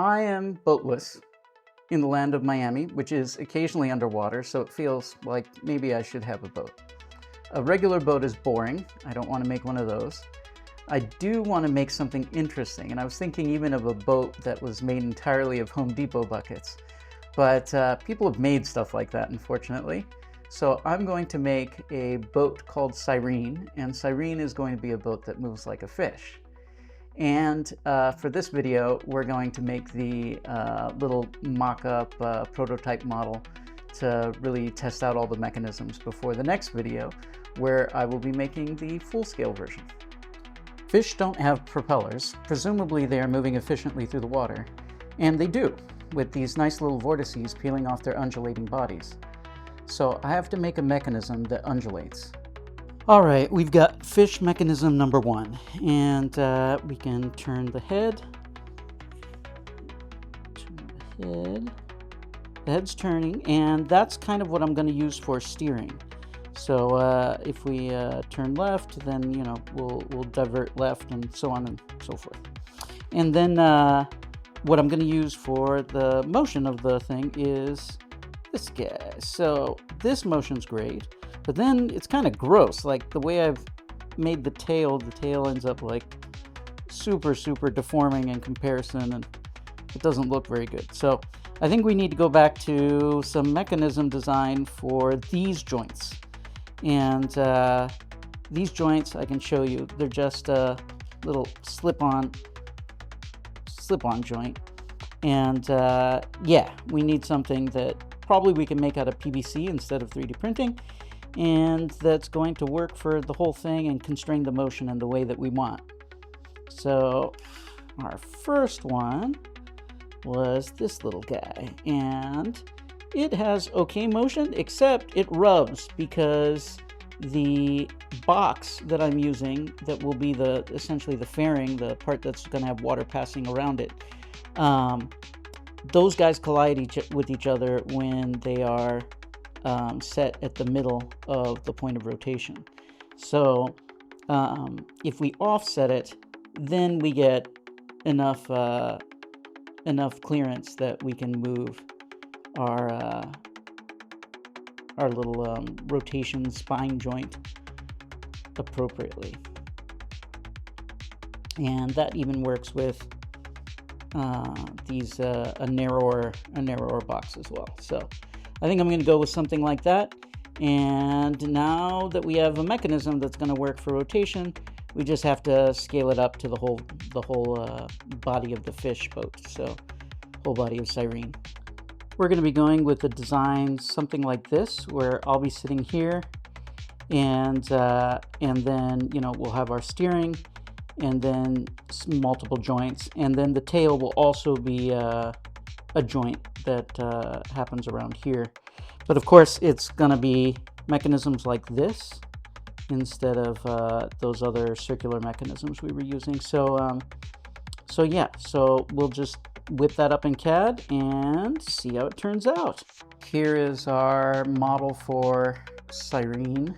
I am boatless in the land of Miami, which is occasionally underwater, so it feels like maybe I should have a boat. A regular boat is boring. I don't want to make one of those. I do want to make something interesting, and I was thinking even of a boat that was made entirely of Home Depot buckets. But people have made stuff like that, unfortunately. So I'm going to make a boat called Cyrene, and Cyrene is going to be a boat that moves like a fish. And for this video, we're going to make the little mock-up prototype model to really test out all the mechanisms before the next video, where I will be making the full-scale version. Fish don't have propellers. Presumably they are moving efficiently through the water, and they do, with these nice little vortices peeling off their undulating bodies. So I have to make a mechanism that undulates. All right, we've got fish mechanism number one, and we can turn the head. The head's turning, and that's kind of what I'm going to use for steering. So if we turn left, then we'll divert left, and so on and so forth. And then what I'm going to use for the motion of the thing is this guy. So this motion's great. But then it's kind of gross, like the way I've made the tail ends up like super deforming in comparison, and it doesn't look very good. So I think we need to go back to some mechanism design for these joints. And these joints, I can show you, they're just a little slip-on joint. And yeah, we need something that probably we can make out of PVC instead of 3D printing. And that's going to work for the whole thing and constrain the motion in the way that we want. So our first one was this little guy, and it has okay motion, except it rubs because the box that I'm using, that will be essentially the fairing, the part that's going to have water passing around it, those guys collide with each other when they are set at the middle of the point of rotation. So if we offset it, then we get enough clearance that we can move our little rotation spine joint appropriately. And that even works with these a narrower box as well. So I think I'm going to go with something like that. And now that we have a mechanism that's going to work for rotation, we just have to scale it up to the whole body of the fish boat. So whole body of Cyrene. We're going to be going with a design something like this, where I'll be sitting here, and then we'll have our steering, and then multiple joints, and then the tail will also be a joint that happens around here. But of course it's gonna be mechanisms like this instead of those other circular mechanisms we were using. So yeah, so we'll just whip that up in CAD and see how it turns out. Here is our model for Cyrene.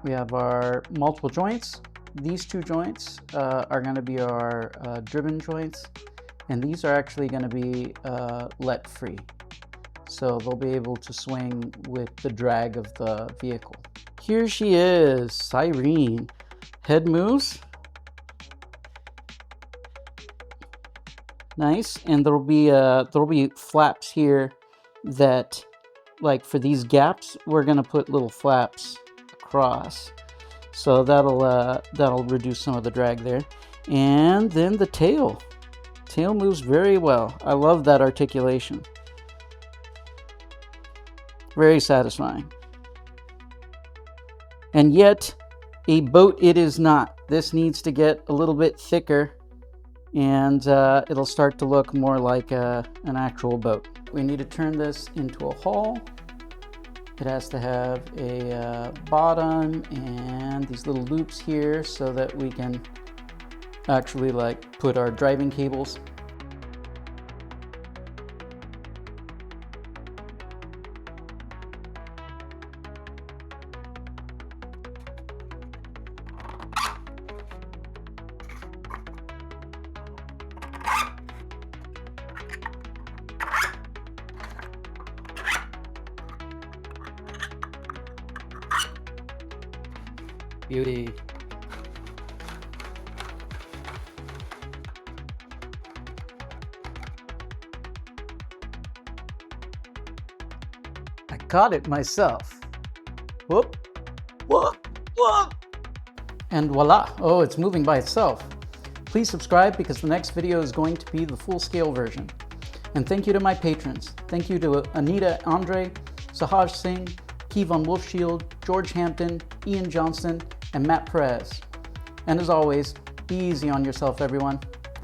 We have our multiple joints. These two joints are going to be our driven joints, and these are actually going to be let free, so they'll be able to swing with the drag of the vehicle. Here she is, Cyrene. Head moves. Nice, and there'll be flaps here that, like for these gaps, we're going to put little flaps across. So that'll reduce some of the drag there. And then the tail. Tail moves very well. I love that articulation. Very satisfying. And yet, a boat it is not. This needs to get a little bit thicker, and it'll start to look more like an actual boat. We need to turn this into a hull. It has to have a bottom and these little loops here so that we can actually put our driving cables. Beauty. I caught it myself. Whoop, whoop, whoop. And voila, oh, it's moving by itself. Please subscribe because the next video is going to be the full scale version. And thank you to my patrons. Thank you to Anita Andre, Sahaj Singh, Kevon Wolfshield, George Hampton, Ian Johnson, and Matt Perez. And as always, be easy on yourself, everyone.